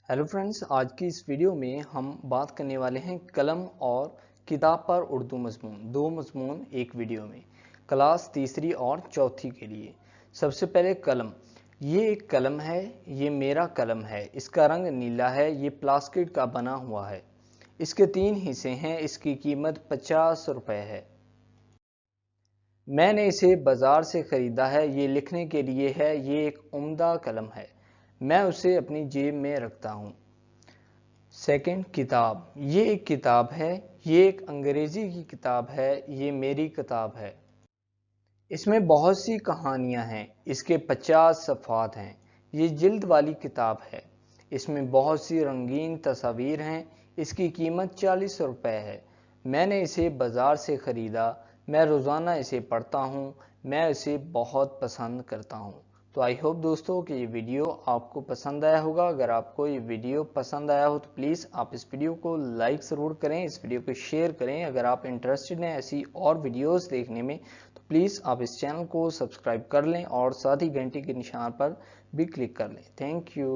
Hello friends, आज की इस वीडियो में हम बात करने वाले हैं कलम और किताब पर उर्दू मजमून। दो मजमून एक वीडियो में, क्लास तीसरी और चौथी के लिए। सबसे पहले कलम। ये एक कलम है, ये मेरा कलम है। इसका रंग नीला है, ये प्लास्टिक का बना हुआ है। इसके 3 हिस्से हैं, इसकी कीमत 50 रुपये है। मैंने इसे बाजार से खरीदा है, ये लिखने के लिए है, ये एक उम्दा कलम है। मैं उसे अपनी जेब में रखता हूँ। सेकंड, किताब। ये एक किताब है, ये एक अंग्रेजी की किताब है, ये मेरी किताब है। इसमें बहुत सी कहानियां हैं, इसके 50 सफ़ात हैं। ये जिल्द वाली किताब है। इसमें बहुत सी रंगीन तस्वीर हैं। इसकी कीमत 40 रुपये है। मैंने इसे बाज़ार से ख़रीदा। मैं रोज़ाना इसे पढ़ता हूँ। मैं इसे बहुत पसंद करता हूँ। तो आई होप दोस्तों कि ये वीडियो आपको पसंद आया होगा। अगर आपको ये वीडियो पसंद आया हो तो प्लीज़ आप इस वीडियो को लाइक ज़रूर करें, इस वीडियो को शेयर करें। अगर आप इंटरेस्टेड हैं ऐसी और वीडियोस देखने में तो प्लीज़ आप इस चैनल को सब्सक्राइब कर लें और साथ ही घंटी के निशान पर भी क्लिक कर लें। Thank you.